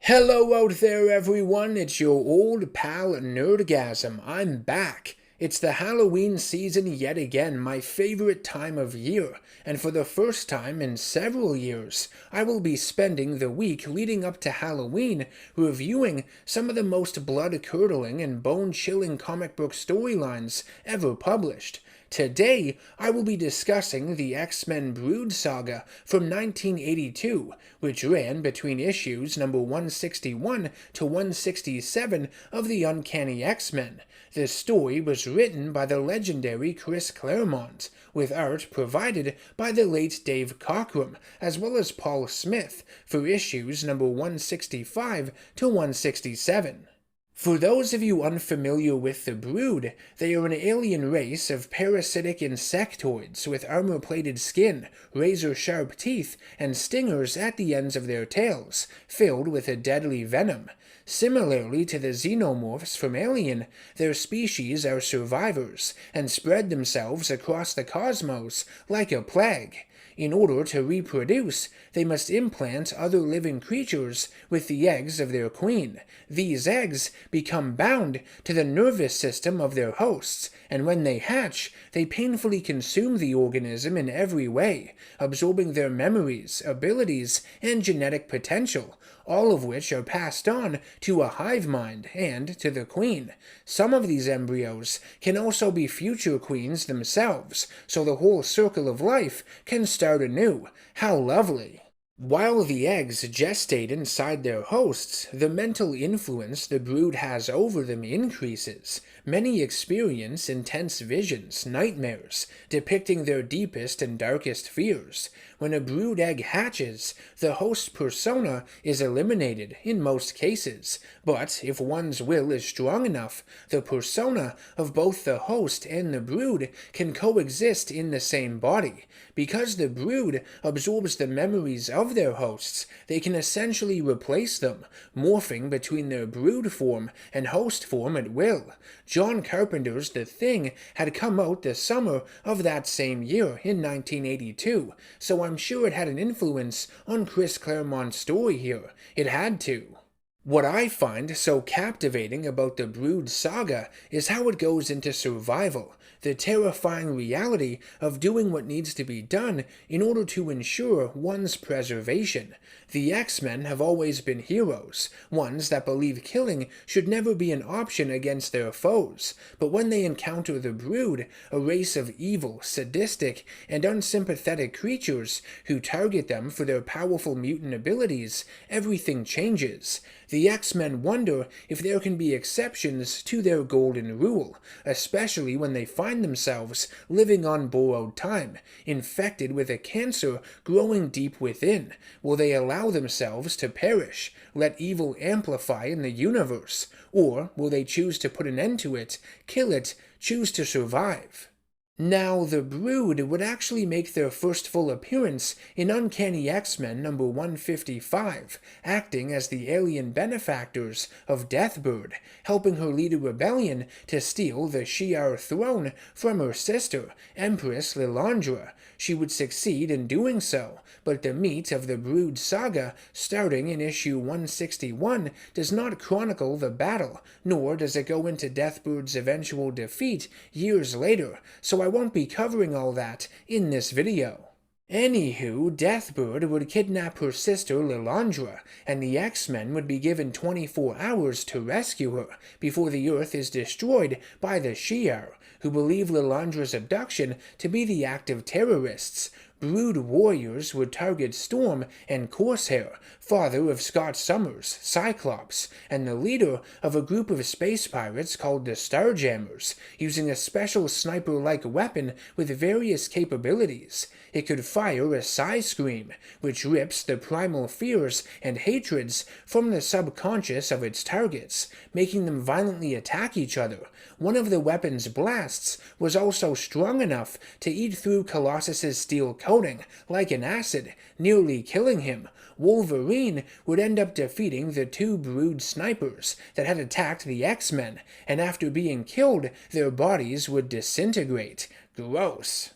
Hello out there everyone, it's your old pal NerdGasm. I'm back. It's the Halloween season yet again, my favorite time of year, and for the first time in several years, I will be spending the week leading up to Halloween reviewing some of the most blood-curdling and bone-chilling comic book storylines ever published. Today, I will be discussing the X-Men Brood Saga from 1982, which ran between issues number 161 to 167 of the Uncanny X-Men. This story was written by the legendary Chris Claremont, with art provided by the late Dave Cockrum, as well as Paul Smith, for issues number 165 to 167. For those of you unfamiliar with the Brood, they are an alien race of parasitic insectoids with armor-plated skin, razor-sharp teeth, and stingers at the ends of their tails, filled with a deadly venom. Similarly to the xenomorphs from Alien, their species are survivors and spread themselves across the cosmos like a plague. In order to reproduce, they must implant other living creatures with the eggs of their queen. These eggs become bound to the nervous system of their hosts, and when they hatch, they painfully consume the organism in every way, absorbing their memories, abilities, and genetic potential, all of which are passed on to a hive mind and to the queen. Some of these embryos can also be future queens themselves, so the whole circle of life can start anew. How lovely! While the eggs gestate inside their hosts, the mental influence the brood has over them increases. Many experience intense visions, nightmares, depicting their deepest and darkest fears. When a brood egg hatches, the host persona is eliminated in most cases, but if one's will is strong enough, the persona of both the host and the brood can coexist in the same body. Because the brood absorbs the memories of their hosts, they can essentially replace them, morphing between their brood form and host form at will. John Carpenter's The Thing had come out the summer of that same year in 1982, so I'm sure it had an influence on Chris Claremont's story here. It had to. What I find so captivating about the Brood Saga is how it goes into survival, the terrifying reality of doing what needs to be done in order to ensure one's preservation. The X-Men have always been heroes, ones that believe killing should never be an option against their foes, but when they encounter the Brood, a race of evil, sadistic, and unsympathetic creatures who target them for their powerful mutant abilities, everything changes. The X-Men wonder if there can be exceptions to their golden rule, especially when they find themselves living on borrowed time, infected with a cancer growing deep within. Will they allow themselves to perish, let evil amplify in the universe, or will they choose to put an end to it, kill it, choose to survive? Now, the Brood would actually make their first full appearance in Uncanny X-Men number 155, acting as the alien benefactors of Deathbird, helping her lead a rebellion to steal the Shi'ar throne from her sister, Empress Lilandra. She would succeed in doing so, but the meat of the Brood Saga, starting in issue 161, does not chronicle the battle, nor does it go into Deathbird's eventual defeat years later, so I won't be covering all that in this video. Anywho, Deathbird would kidnap her sister Lilandra, and the X-Men would be given 24 hours to rescue her before the Earth is destroyed by the Shi'ar, who believe Lilandra's abduction to be the act of terrorists. Brood warriors would target Storm and Corsair, father of Scott Summers, Cyclops, and the leader of a group of space pirates called the Starjammers, using a special sniper-like weapon with various capabilities. It could fire a Psy-Scream, which rips the primal fears and hatreds from the subconscious of its targets, making them violently attack each other. One of the weapon's blasts was also strong enough to eat through Colossus's steel coating like an acid, nearly killing him. Wolverine would end up defeating the two Brood snipers that had attacked the X-Men, and after being killed, their bodies would disintegrate. Gross.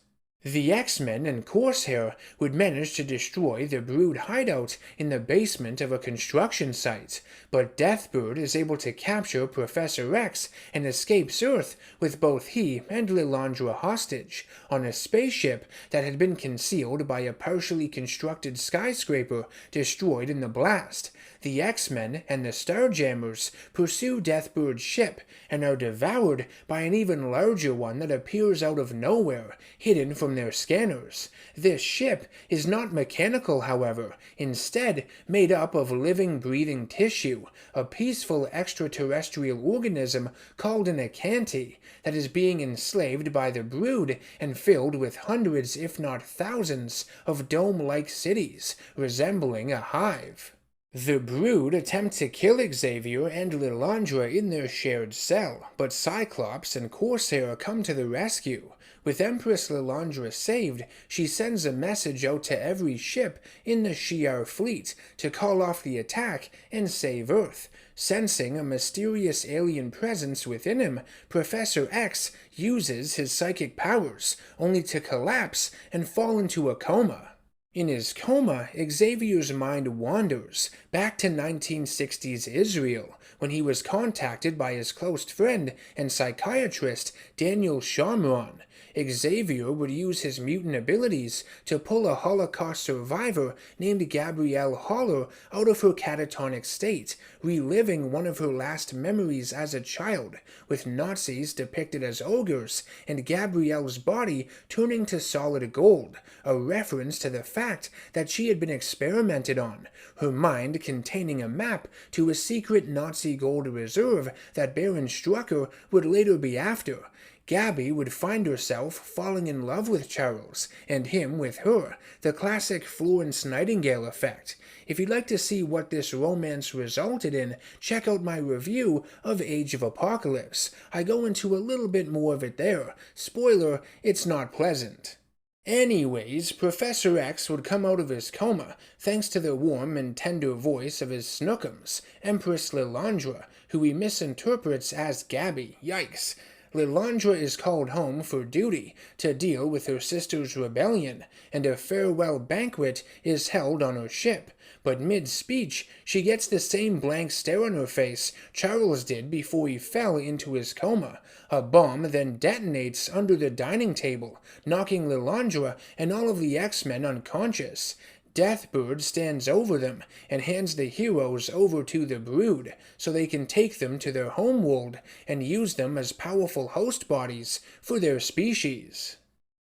The X-Men and Corsair would manage to destroy the Brood hideout in the basement of a construction site, but Deathbird is able to capture Professor X and escapes Earth with both he and Lilandra hostage on a spaceship that had been concealed by a partially constructed skyscraper destroyed in the blast. The X-Men and the Starjammers pursue Deathbird's ship and are devoured by an even larger one that appears out of nowhere, hidden from their scanners. This ship is not mechanical, however, instead made up of living, breathing tissue, a peaceful extraterrestrial organism called an Acanti that is being enslaved by the Brood and filled with hundreds, if not thousands, of dome-like cities, resembling a hive. The Brood attempt to kill Xavier and Lilandra in their shared cell, but Cyclops and Corsair come to the rescue. With Empress Lilandra saved, she sends a message out to every ship in the Shi'ar fleet to call off the attack and save Earth. Sensing a mysterious alien presence within him, Professor X uses his psychic powers, only to collapse and fall into a coma. In his coma, Xavier's mind wanders back to 1960s Israel, when he was contacted by his close friend and psychiatrist Daniel Shamron. Xavier would use his mutant abilities to pull a Holocaust survivor named Gabrielle Haller out of her catatonic state, reliving one of her last memories as a child, with Nazis depicted as ogres and Gabrielle's body turning to solid gold, a reference to the fact that she had been experimented on, her mind containing a map to a secret Nazi gold reserve that Baron Strucker would later be after. Gabby would find herself falling in love with Charles, and him with her, the classic Florence Nightingale effect. If you'd like to see what this romance resulted in, check out my review of Age of Apocalypse. I go into a little bit more of it there. Spoiler, it's not pleasant. Anyways, Professor X would come out of his coma thanks to the warm and tender voice of his snookums, Empress Lilandra, who he misinterprets as Gabby. Yikes. Lilandra is called home for duty to deal with her sister's rebellion, and a farewell banquet is held on her ship. But mid-speech, she gets the same blank stare on her face Charles did before he fell into his coma. A bomb then detonates under the dining table, knocking Lilandra and all of the X-Men unconscious. Deathbird stands over them and hands the heroes over to the Brood so they can take them to their homeworld and use them as powerful host bodies for their species.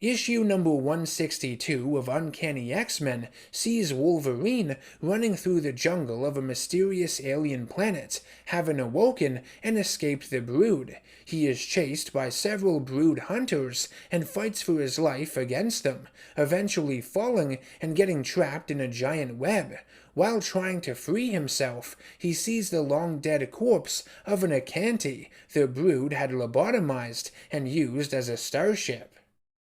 Issue number 162 of Uncanny X-Men sees Wolverine running through the jungle of a mysterious alien planet, having awoken and escaped the Brood. He is chased by several Brood hunters and fights for his life against them, eventually falling and getting trapped in a giant web. While trying to free himself, he sees the long-dead corpse of an Acanti the Brood had lobotomized and used as a starship.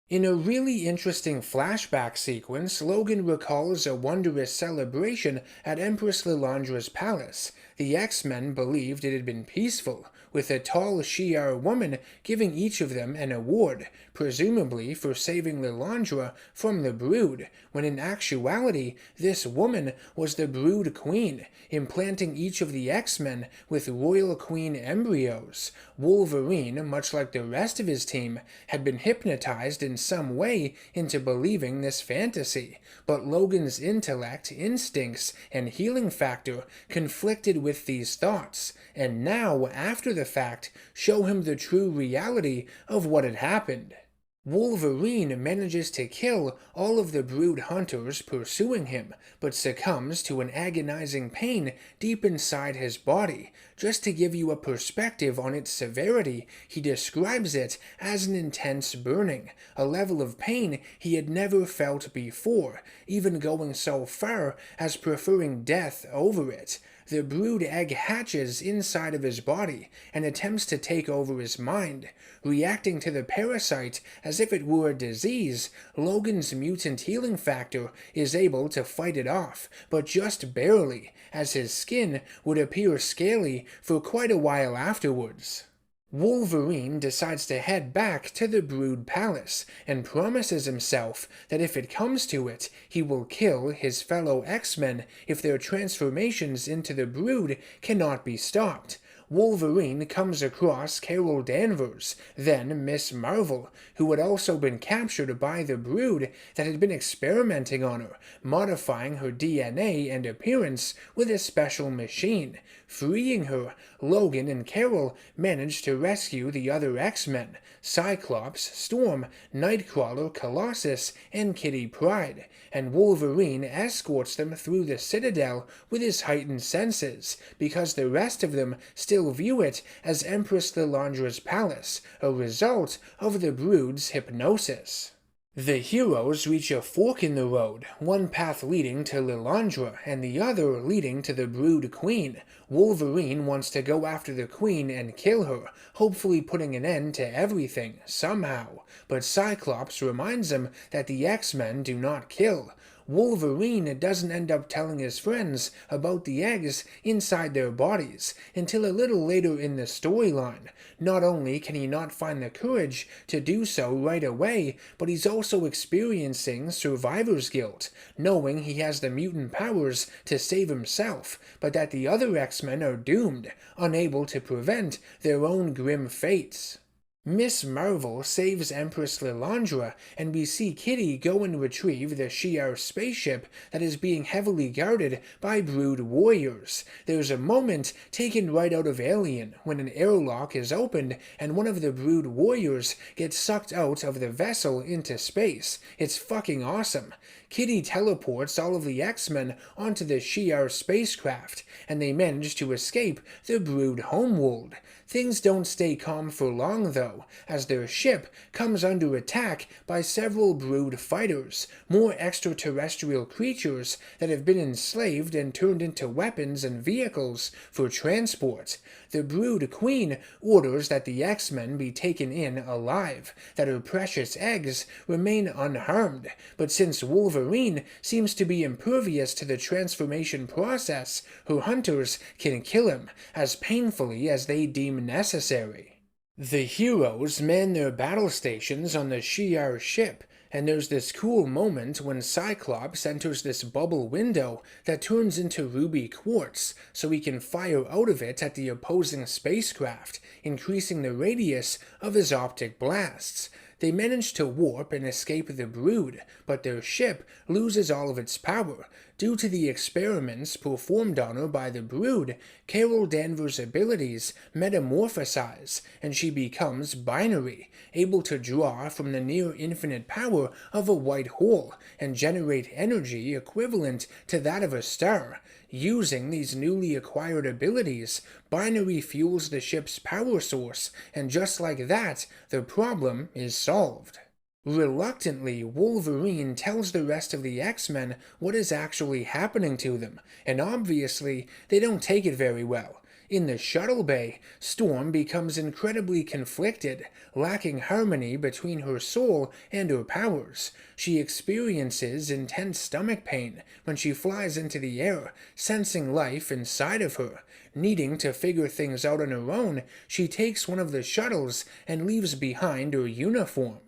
In a really interesting flashback sequence, Logan recalls a wondrous celebration at Empress Lilandra's palace. The X-Men believed it had been peaceful, with a tall Shi'ar woman giving each of them an award, presumably for saving Lilandra from the Brood, when in actuality this woman was the Brood Queen, implanting each of the X-Men with Royal Queen embryos. Wolverine, much like the rest of his team, had been hypnotized in some way into believing this fantasy, but Logan's intellect, instincts, and healing factor conflicted with these thoughts, and now, after the fact, show him the true reality of what had happened. Wolverine manages to kill all of the Brood hunters pursuing him, but succumbs to an agonizing pain deep inside his body. Just to give you a perspective on its severity, he describes it as an intense burning, a level of pain he had never felt before, even going so far as preferring death over it. The Brood egg hatches inside of his body and attempts to take over his mind. Reacting to the parasite as if it were a disease, Logan's mutant healing factor is able to fight it off, but just barely, as his skin would appear scaly for quite a while afterwards. Wolverine decides to head back to the Brood Palace and promises himself that if it comes to it, he will kill his fellow X-Men if their transformations into the Brood cannot be stopped. Wolverine comes across Carol Danvers, then Miss Marvel, who had also been captured by the Brood that had been experimenting on her, modifying her DNA and appearance with a special machine. Freeing her, Logan and Carol managed to rescue the other X-Men, Cyclops, Storm, Nightcrawler, Colossus, and Kitty Pryde, and Wolverine escorts them through the Citadel with his heightened senses, because the rest of them still view it as Empress Lilandra's palace, a result of the Brood's hypnosis. The heroes reach a fork in the road, one path leading to Lilandra and the other leading to the Brood Queen. Wolverine wants to go after the Queen and kill her, hopefully putting an end to everything, somehow. But Cyclops reminds him that the X-Men do not kill. Wolverine doesn't end up telling his friends about the eggs inside their bodies until a little later in the storyline. Not only can he not find the courage to do so right away, but he's also experiencing survivor's guilt, knowing he has the mutant powers to save himself, but that the other X-Men are doomed, unable to prevent their own grim fates. Miss Marvel saves Empress Lilandra, and we see Kitty go and retrieve the Shi'ar spaceship that is being heavily guarded by Brood warriors. There's a moment taken right out of Alien when an airlock is opened and one of the Brood warriors gets sucked out of the vessel into space. It's fucking awesome. Kitty teleports all of the X-Men onto the Shi'ar spacecraft, and they manage to escape the Brood homeworld. Things don't stay calm for long, though, as their ship comes under attack by several Brood fighters, more extraterrestrial creatures that have been enslaved and turned into weapons and vehicles for transport. The Brood Queen orders that the X-Men be taken in alive, that her precious eggs remain unharmed, but since Wolverine seems to be impervious to the transformation process, her hunters can kill him as painfully as they deem necessary. The heroes man their battle stations on the Shi'ar ship, and there's this cool moment when Cyclops enters this bubble window that turns into ruby quartz, so he can fire out of it at the opposing spacecraft, increasing the radius of his optic blasts. They manage to warp and escape the Brood, but their ship loses all of its power. Due to the experiments performed on her by the Brood, Carol Danvers' abilities metamorphosize, and she becomes binary, able to draw from the near-infinite power of a white hole and generate energy equivalent to that of a star. Using these newly acquired abilities, Binary fuels the ship's power source, and just like that, the problem is solved. Reluctantly, Wolverine tells the rest of the X-Men what is actually happening to them, and obviously, they don't take it very well. In the shuttle bay, Storm becomes incredibly conflicted, lacking harmony between her soul and her powers. She experiences intense stomach pain when she flies into the air, sensing life inside of her. Needing to figure things out on her own, she takes one of the shuttles and leaves behind her uniform.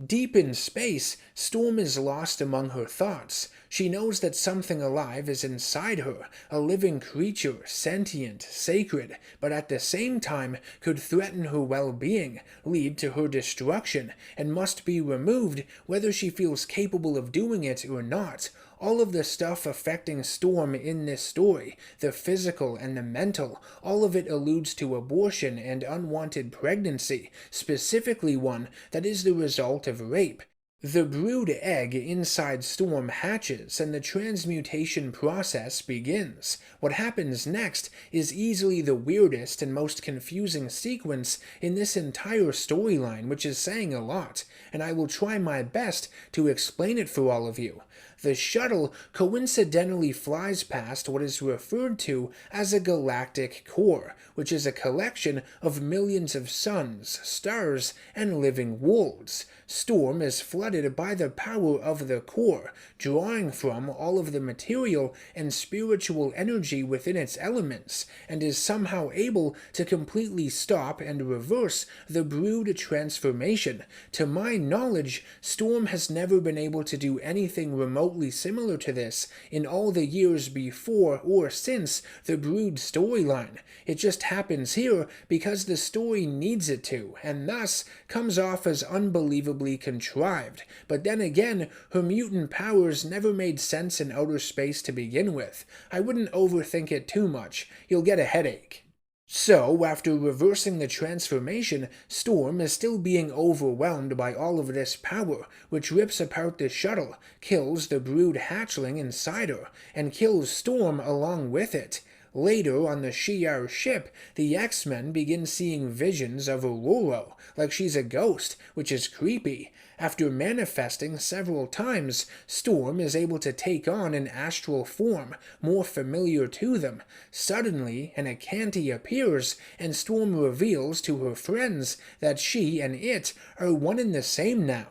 Deep in space, Storm is lost among her thoughts. She knows that something alive is inside her, a living creature, sentient, sacred, but at the same time could threaten her well-being, lead to her destruction, and must be removed whether she feels capable of doing it or not. All of the stuff affecting Storm in this story, the physical and the mental, all of it alludes to abortion and unwanted pregnancy, specifically one that is the result of rape. The brood egg inside Storm hatches and the transmutation process begins. What happens next is easily the weirdest and most confusing sequence in this entire storyline, which is saying a lot, and I will try my best to explain it for all of you. The shuttle coincidentally flies past what is referred to as a galactic core, which is a collection of millions of suns, stars, and living worlds. Storm is flooded by the power of the core, drawing from all of the material and spiritual energy within its elements, and is somehow able to completely stop and reverse the brood transformation. To my knowledge, Storm has never been able to do anything remotely similar to this in all the years before or since the brood storyline. It just happens here because the story needs it to, and thus comes off as unbelievably contrived. But then again, her mutant powers never made sense in outer space to begin with. I wouldn't overthink it too much. You'll get a headache. So, after reversing the transformation, Storm is still being overwhelmed by all of this power, which rips apart the shuttle, kills the brood hatchling inside her, and kills Storm along with it. Later, on the Shi'ar ship, the X-Men begin seeing visions of Aurora, like she's a ghost, which is creepy. After manifesting several times, Storm is able to take on an astral form more familiar to them. Suddenly, an Acanti appears, and Storm reveals to her friends that she and it are one and the same now.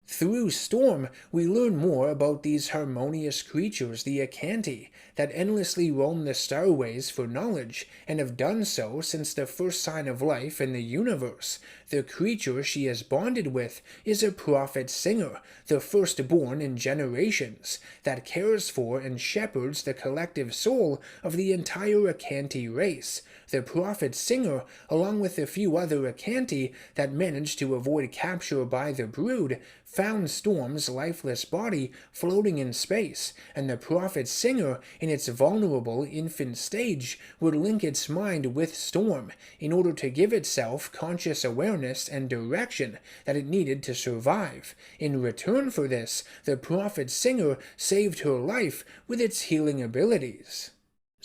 Through Storm, we learn more about these harmonious creatures, the Acanti, that endlessly roam the starways for knowledge, and have done so since the first sign of life in the universe. The creature she is bonded with is a prophet singer, the firstborn in generations, that cares for and shepherds the collective soul of the entire Acanti race. The prophet singer, along with a few other Acanti that managed to avoid capture by the brood, found Storm's lifeless body floating in space, and the prophet singer, in its vulnerable infant stage, would link its mind with Storm in order to give itself conscious awareness and direction that it needed to survive. In return for this, the prophet singer saved her life with its healing abilities.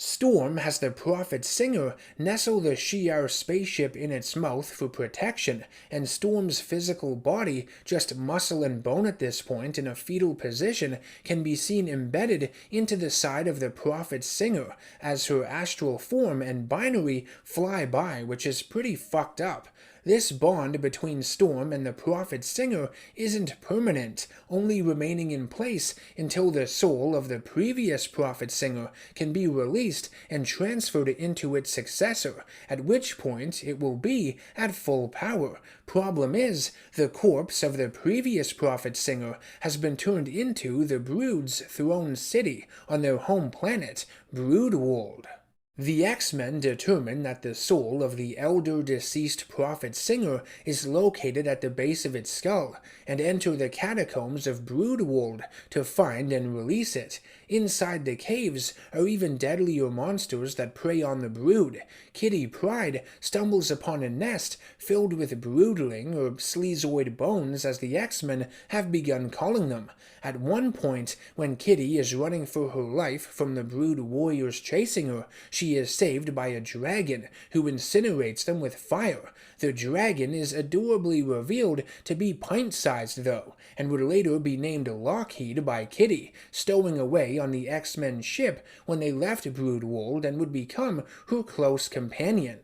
Storm has the prophet singer nestle the Shi'ar spaceship in its mouth for protection, and Storm's physical body, just muscle and bone at this point in a fetal position, can be seen embedded into the side of the prophet singer as her astral form and binary fly by, which is pretty fucked up. This bond between Storm and the prophet singer isn't permanent, only remaining in place until the soul of the previous prophet singer can be released and transferred into its successor, at which point it will be at full power. Problem is, the corpse of the previous prophet singer has been turned into the Brood's throne city on their home planet, Broodworld. The X-Men determine that the soul of the elder deceased prophet singer is located at the base of its skull, and enter the catacombs of Broodworld to find and release it. Inside the caves are even deadlier monsters that prey on the brood. Kitty Pryde stumbles upon a nest filled with broodling, or sleazoid bones as the X-Men have begun calling them. At one point, when Kitty is running for her life from the brood warriors chasing her, she is saved by a dragon, who incinerates them with fire. The dragon is adorably revealed to be pint-sized though, and would later be named Lockheed by Kitty, stowing away on the X-Men ship when they left Broodworld, and would become her close companion.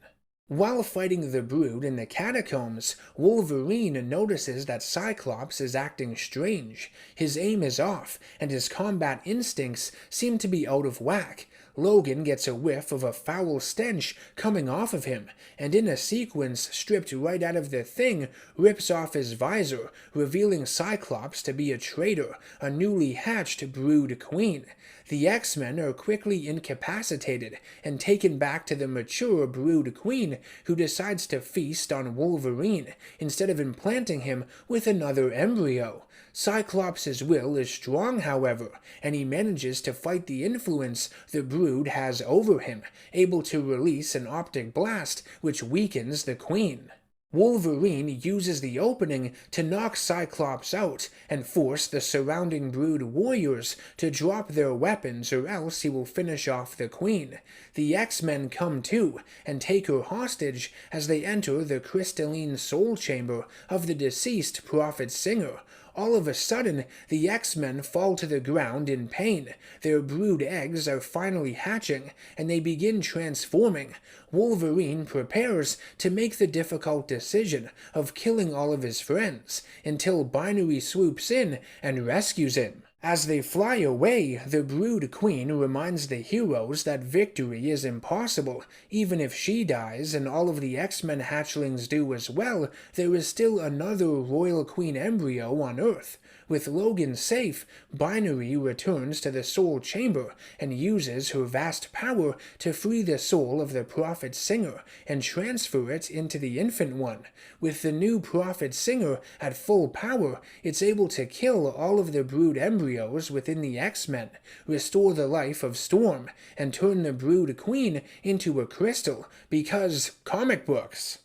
While fighting the brood in the catacombs, Wolverine notices that Cyclops is acting strange. His aim is off, and his combat instincts seem to be out of whack. Logan gets a whiff of a foul stench coming off of him, and in a sequence stripped right out of the Thing, rips off his visor, revealing Cyclops to be a traitor, a newly hatched brood queen. The X-Men are quickly incapacitated and taken back to the mature brood queen, who decides to feast on Wolverine instead of implanting him with another embryo. Cyclops' will is strong, however, and he manages to fight the influence the brood has over him, able to release an optic blast which weakens the queen. Wolverine uses the opening to knock Cyclops out and force the surrounding brood warriors to drop their weapons, or else he will finish off the queen. The X-Men come too and take her hostage as they enter the crystalline soul chamber of the deceased prophet singer. All of a sudden, the X-Men fall to the ground in pain. Their brood eggs are finally hatching, and they begin transforming. Wolverine prepares to make the difficult decision of killing all of his friends, until Binary swoops in and rescues him. As they fly away, the Brood Queen reminds the heroes that victory is impossible. Even if she dies and all of the X-Men hatchlings do as well, there is still another Royal Queen embryo on Earth. With Logan safe, Binary returns to the Soul Chamber and uses her vast power to free the soul of the Prophet Singer and transfer it into the Infant One. With the new Prophet Singer at full power, it's able to kill all of the brood embryos within the X-Men, restore the life of Storm, and turn the Brood Queen into a crystal, because comic books.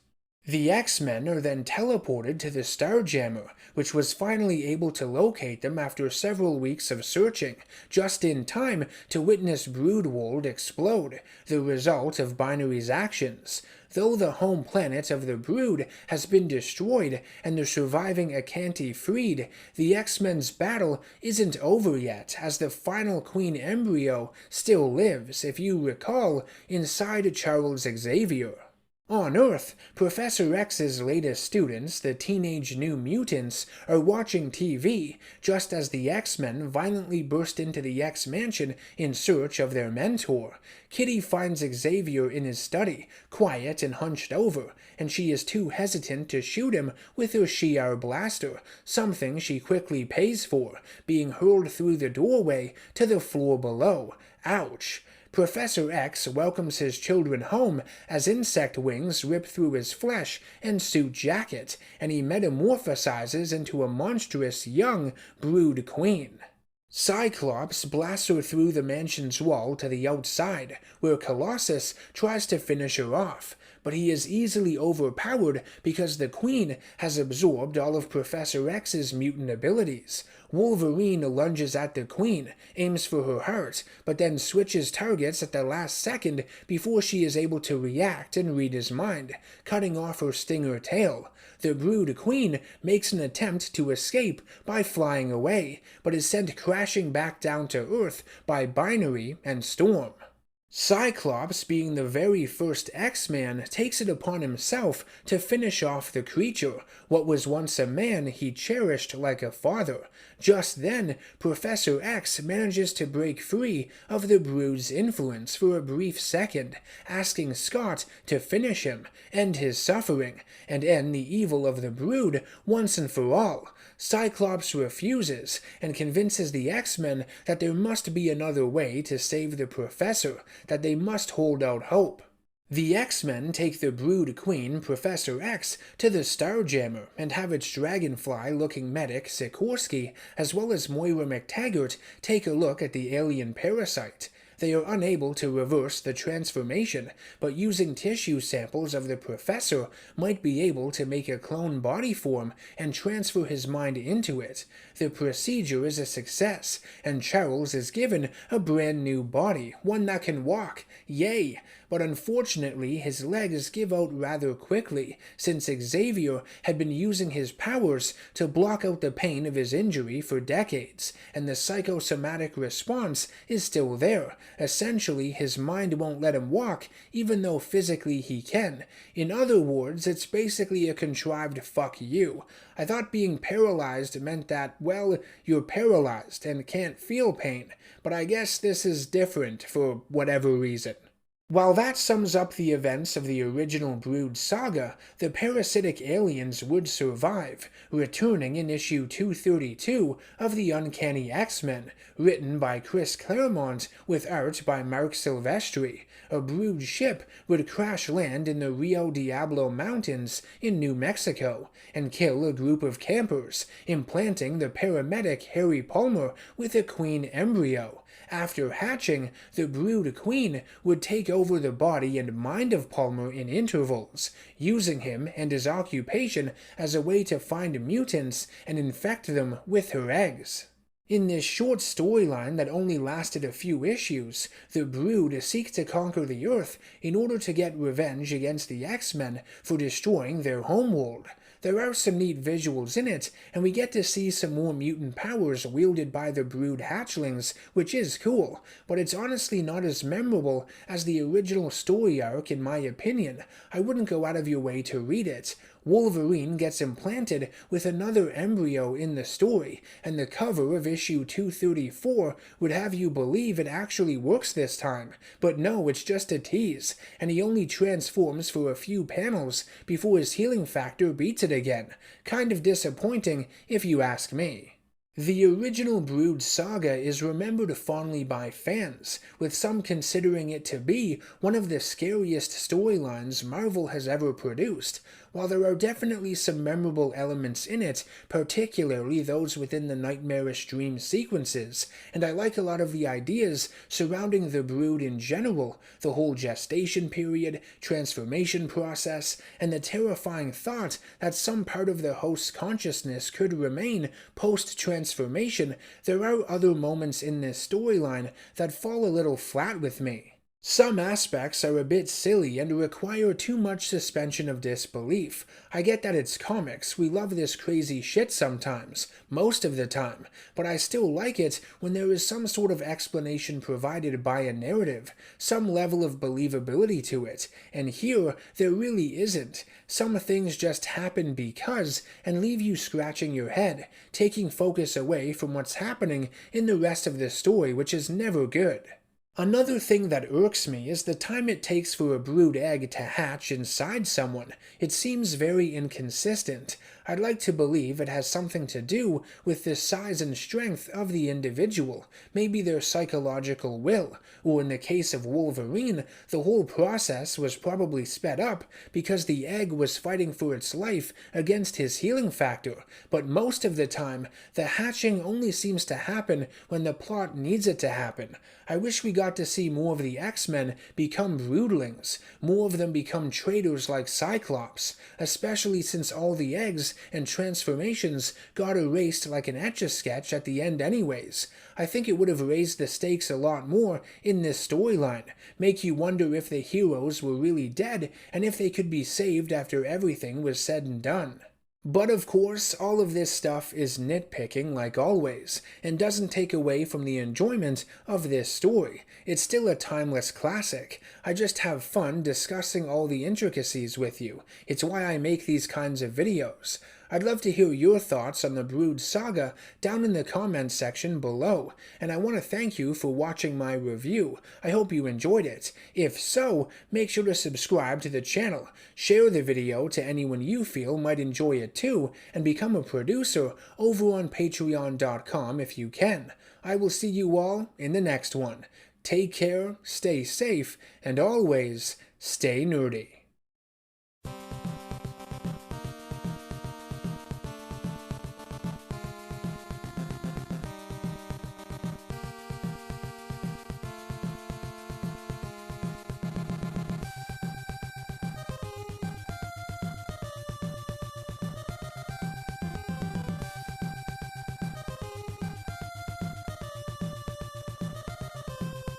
The X-Men are then teleported to the Starjammer, which was finally able to locate them after several weeks of searching, just in time to witness Broodworld explode, the result of Binary's actions. Though the home planet of the Brood has been destroyed and the surviving Acanti freed, the X-Men's battle isn't over yet, as the final Queen embryo still lives, if you recall, inside Charles Xavier. On Earth, Professor X's latest students, the Teenage New Mutants, are watching TV, just as the X-Men violently burst into the X-Mansion in search of their mentor. Kitty finds Xavier in his study, quiet and hunched over, and she is too hesitant to shoot him with her Shi'ar blaster, something she quickly pays for, being hurled through the doorway to the floor below. Ouch! Professor X welcomes his children home as insect wings rip through his flesh and suit jacket, and he metamorphosizes into a monstrous young Brood Queen. Cyclops blasts her through the mansion's wall to the outside, where Colossus tries to finish her off, but he is easily overpowered because the Queen has absorbed all of Professor X's mutant abilities. Wolverine lunges at the Queen, aims for her heart, but then switches targets at the last second before she is able to react and read his mind, cutting off her stinger tail. The Brood Queen makes an attempt to escape by flying away, but is sent crashing back down to Earth by Binary and Storm. Cyclops, being the very first X-Man, takes it upon himself to finish off the creature, what was once a man he cherished like a father. Just then, Professor X manages to break free of the Brood's influence for a brief second, asking Scott to finish him, end his suffering, and end the evil of the Brood once and for all. Cyclops refuses, and convinces the X-Men that there must be another way to save the Professor, that they must hold out hope. The X-Men take the Brood Queen, Professor X, to the Starjammer and have its dragonfly-looking medic, Sikorsky, as well as Moira McTaggart, take a look at the alien parasite. They are unable to reverse the transformation, but using tissue samples of the Professor might be able to make a clone body form and transfer his mind into it. The procedure is a success, and Charles is given a brand new body, one that can walk. Yay! But unfortunately his legs give out rather quickly, since Xavier had been using his powers to block out the pain of his injury for decades, and the psychosomatic response is still there. Essentially, his mind won't let him walk, even though physically he can. In other words, it's basically a contrived fuck you. I thought being paralyzed meant that, well, you're paralyzed and can't feel pain, but I guess this is different for whatever reason. While that sums up the events of the original Brood saga, the parasitic aliens would survive, returning in issue 232 of the Uncanny X-Men, written by Chris Claremont with art by Mark Silvestri. A Brood ship would crash land in the Rio Diablo Mountains in New Mexico and kill a group of campers, implanting the paramedic Harry Palmer with a queen embryo. After hatching, the Brood Queen would take over the body and mind of Palmer in intervals, using him and his occupation as a way to find mutants and infect them with her eggs. In this short storyline that only lasted a few issues, the Brood seek to conquer the Earth in order to get revenge against the X-Men for destroying their homeworld. There are some neat visuals in it, and we get to see some more mutant powers wielded by the brood hatchlings, which is cool, but it's honestly not as memorable as the original story arc in my opinion. I wouldn't go out of your way to read it. Wolverine gets implanted with another embryo in the story, and the cover of issue 234 would have you believe it actually works this time. But no, it's just a tease, and he only transforms for a few panels before his healing factor beats it again. Kind of disappointing, if you ask me. The original Brood saga is remembered fondly by fans, with some considering it to be one of the scariest storylines Marvel has ever produced. While there are definitely some memorable elements in it, particularly those within the nightmarish dream sequences, and I like a lot of the ideas surrounding the Brood in general, the whole gestation period, transformation process, and the terrifying thought that some part of the host's consciousness could remain post-transformation, there are other moments in this storyline that fall a little flat with me. Some aspects are a bit silly and require too much suspension of disbelief. I get that it's comics, we love this crazy shit sometimes, most of the time, but I still like it when there is some sort of explanation provided by a narrative, some level of believability to it, and here there really isn't. Some things just happen because, and leave you scratching your head, taking focus away from what's happening in the rest of the story, which is never good. Another thing that irks me is the time it takes for a brood egg to hatch inside someone. It seems very inconsistent. I'd like to believe it has something to do with the size and strength of the individual, maybe their psychological will, or in the case of Wolverine, the whole process was probably sped up because the egg was fighting for its life against his healing factor, but most of the time, the hatching only seems to happen when the plot needs it to happen. I wish we got to see more of the X-Men become broodlings, more of them become traitors like Cyclops, especially since all the eggs and transformations got erased like an Etch-a-Sketch at the end anyways. I think it would have raised the stakes a lot more in this storyline, make you wonder if the heroes were really dead and if they could be saved after everything was said and done. But of course, all of this stuff is nitpicking like always, and doesn't take away from the enjoyment of this story. It's still a timeless classic. I just have fun discussing all the intricacies with you. It's why I make these kinds of videos. I'd love to hear your thoughts on the Brood saga down in the comments section below, and I want to thank you for watching my review. I hope you enjoyed it. If so, make sure to subscribe to the channel, share the video to anyone you feel might enjoy it too, and become a producer over on patreon.com if you can. I will see you all in the next one. Take care, stay safe, and always stay nerdy.